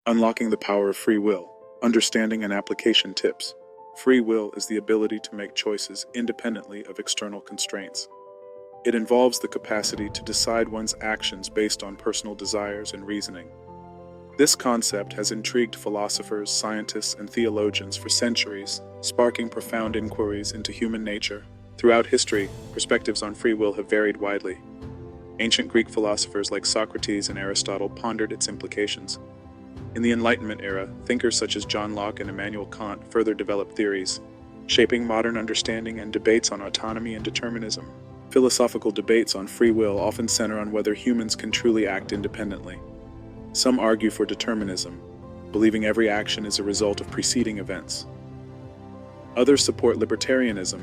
Unlocking the power of free will. Understanding and application tips. Free will is the ability to make choices independently of external constraints. It involves the capacity to decide one's actions based on personal desires and reasoning. This concept has intrigued philosophers, scientists, and theologians for centuries, sparking profound inquiries into human nature. Throughout history, perspectives on free will have varied widely. Ancient Greek philosophers like Socrates and Aristotle pondered its implications. In the Enlightenment era, thinkers such as John Locke and Immanuel Kant further developed theories, shaping modern understanding and debates on autonomy and determinism. Philosophical debates on free will often center on whether humans can truly act independently. Some argue for determinism, believing every action is a result of preceding events. Others support libertarianism,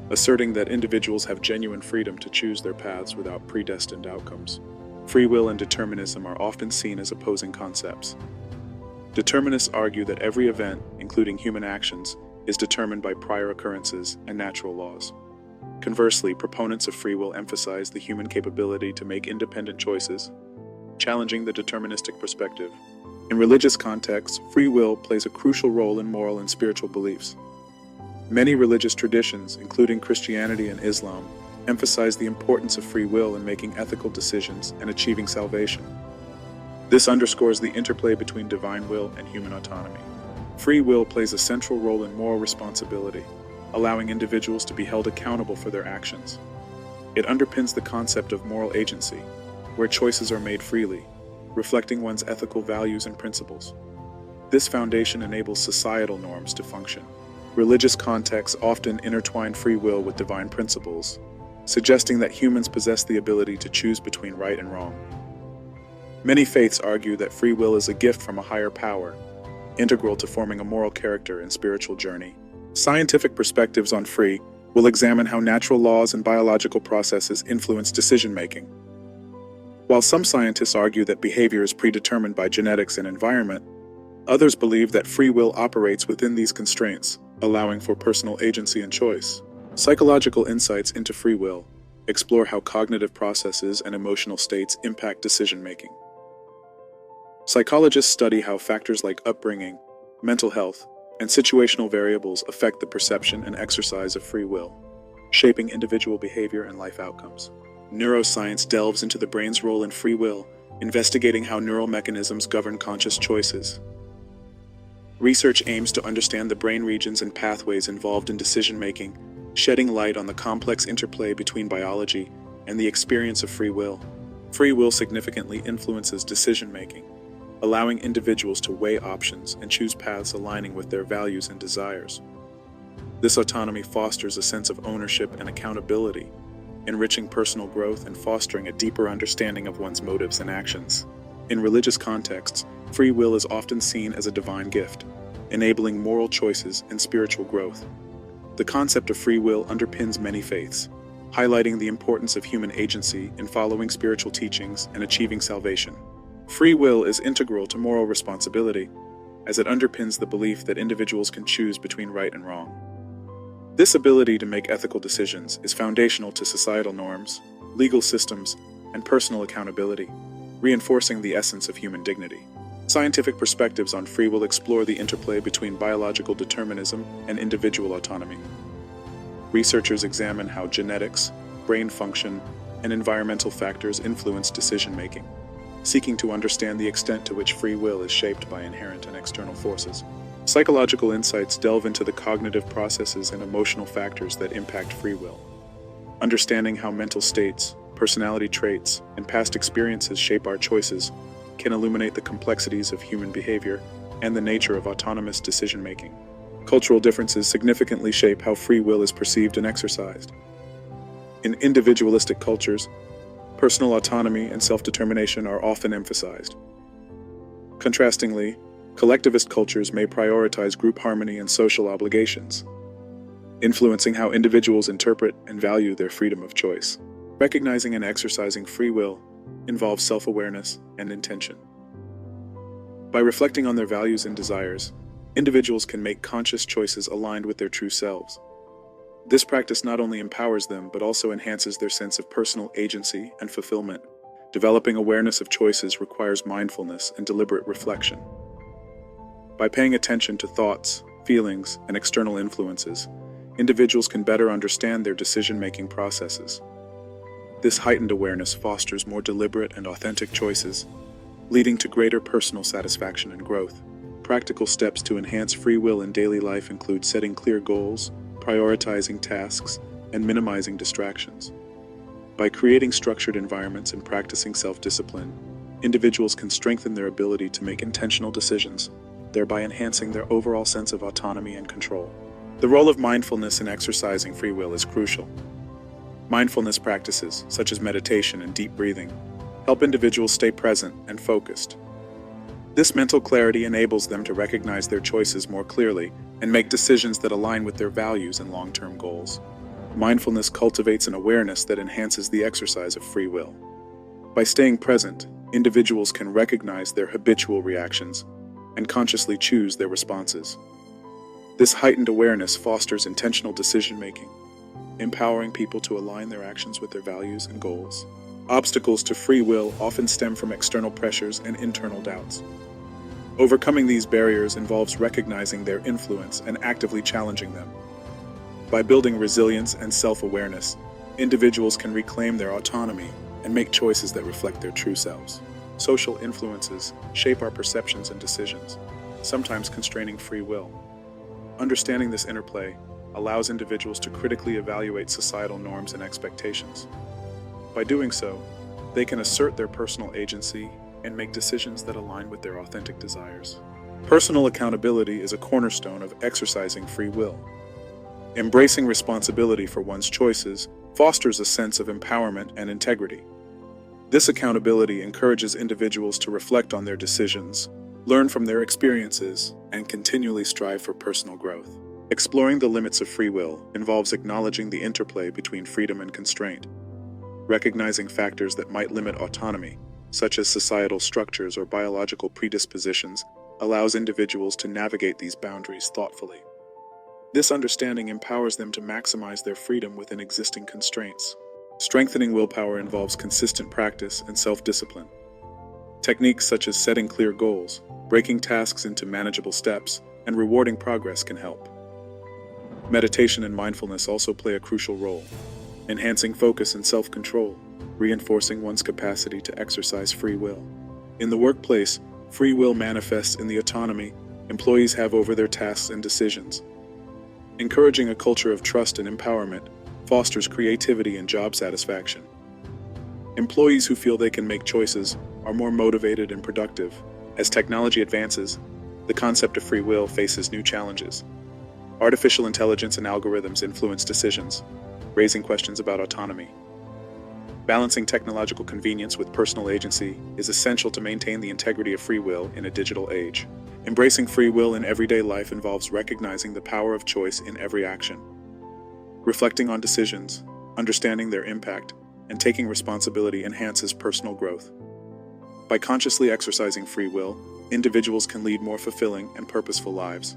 asserting that individuals have genuine freedom to choose their paths without predestined outcomes. Free will and determinism are often seen as opposing concepts. Determinists argue that every event, including human actions, is determined by prior occurrences and natural laws. Conversely, proponents of free will emphasize the human capability to make independent choices, challenging the deterministic perspective. In religious contexts, free will plays a crucial role in moral and spiritual beliefs. Many religious traditions, including Christianity and Islam, emphasize the importance of free will in making ethical decisions and achieving salvation. This underscores the interplay between divine will and human autonomy. Free will plays a central role in moral responsibility, allowing individuals to be held accountable for their actions. It underpins the concept of moral agency, where choices are made freely, reflecting one's ethical values and principles. This foundation enables societal norms to function. Religious contexts often intertwine free will with divine principles, suggesting that humans possess the ability to choose between right and wrong. Many faiths argue that free will is a gift from a higher power, integral to forming a moral character and spiritual journey. Scientific perspectives on free will examine how natural laws and biological processes influence decision-making. While some scientists argue that behavior is predetermined by genetics and environment, others believe that free will operates within these constraints, allowing for personal agency and choice. Psychological insights into free will explore how cognitive processes and emotional states impact decision-making. Psychologists study how factors like upbringing, mental health, and situational variables affect the perception and exercise of free will, shaping individual behavior and life outcomes. Neuroscience delves into the brain's role in free will, investigating how neural mechanisms govern conscious choices. Research aims to understand the brain regions and pathways involved in decision-making, shedding light on the complex interplay between biology and the experience of free will. Free will significantly influences decision-making, allowing individuals to weigh options and choose paths aligning with their values and desires. This autonomy fosters a sense of ownership and accountability, enriching personal growth and fostering a deeper understanding of one's motives and actions. In religious contexts, free will is often seen as a divine gift, enabling moral choices and spiritual growth. The concept of free will underpins many faiths, highlighting the importance of human agency in following spiritual teachings and achieving salvation. Free will is integral to moral responsibility, as it underpins the belief that individuals can choose between right and wrong. This ability to make ethical decisions is foundational to societal norms, legal systems, and personal accountability, reinforcing the essence of human dignity. Scientific perspectives on free will explore the interplay between biological determinism and individual autonomy. Researchers examine how genetics, brain function, and environmental factors influence decision-making, seeking to understand the extent to which free will is shaped by inherent and external forces. Psychological insights delve into the cognitive processes and emotional factors that impact free will. Understanding how mental states, personality traits, and past experiences shape our choices can illuminate the complexities of human behavior and the nature of autonomous decision-making. Cultural differences significantly shape how free will is perceived and exercised. In individualistic cultures, personal autonomy and self-determination are often emphasized. Contrastingly, collectivist cultures may prioritize group harmony and social obligations, influencing how individuals interpret and value their freedom of choice. Recognizing and exercising free will involves self-awareness and intention. By reflecting on their values and desires, individuals can make conscious choices aligned with their true selves. This practice not only empowers them, but also enhances their sense of personal agency and fulfillment. Developing awareness of choices requires mindfulness and deliberate reflection. By paying attention to thoughts, feelings, and external influences, individuals can better understand their decision-making processes. This heightened awareness fosters more deliberate and authentic choices, leading to greater personal satisfaction and growth. Practical steps to enhance free will in daily life include setting clear goals, prioritizing tasks, and minimizing distractions. By creating structured environments and practicing self-discipline, individuals can strengthen their ability to make intentional decisions, thereby enhancing their overall sense of autonomy and control. The role of mindfulness in exercising free will is crucial. Mindfulness practices, such as meditation and deep breathing, help individuals stay present and focused. This mental clarity enables them to recognize their choices more clearly and make decisions that align with their values and long-term goals. Mindfulness cultivates an awareness that enhances the exercise of free will. By staying present, individuals can recognize their habitual reactions and consciously choose their responses. This heightened awareness fosters intentional decision-making, empowering people to align their actions with their values and goals. Obstacles to free will often stem from external pressures and internal doubts. Overcoming these barriers involves recognizing their influence and actively challenging them. By building resilience and self-awareness, individuals can reclaim their autonomy and make choices that reflect their true selves. Social influences shape our perceptions and decisions, sometimes constraining free will. Understanding this interplay allows individuals to critically evaluate societal norms and expectations. By doing so, they can assert their personal agency and make decisions that align with their authentic desires. Personal accountability is a cornerstone of exercising free will. Embracing responsibility for one's choices fosters a sense of empowerment and integrity. This accountability encourages individuals to reflect on their decisions, learn from their experiences, and continually strive for personal growth. Exploring the limits of free will involves acknowledging the interplay between freedom and constraint. Recognizing factors that might limit autonomy, such as societal structures or biological predispositions, allows individuals to navigate these boundaries thoughtfully. This understanding empowers them to maximize their freedom within existing constraints. Strengthening willpower involves consistent practice and self-discipline. Techniques such as setting clear goals, breaking tasks into manageable steps, and rewarding progress can help. Meditation and mindfulness also play a crucial role, enhancing focus and self-control, reinforcing one's capacity to exercise free will. In the workplace, free will manifests in the autonomy employees have over their tasks and decisions. Encouraging a culture of trust and empowerment fosters creativity and job satisfaction. Employees who feel they can make choices are more motivated and productive. As technology advances, the concept of free will faces new challenges. Artificial intelligence and algorithms influence decisions, raising questions about autonomy. Balancing technological convenience with personal agency is essential to maintain the integrity of free will in a digital age. Embracing free will in everyday life involves recognizing the power of choice in every action. Reflecting on decisions, understanding their impact, and taking responsibility enhances personal growth. By consciously exercising free will, individuals can lead more fulfilling and purposeful lives.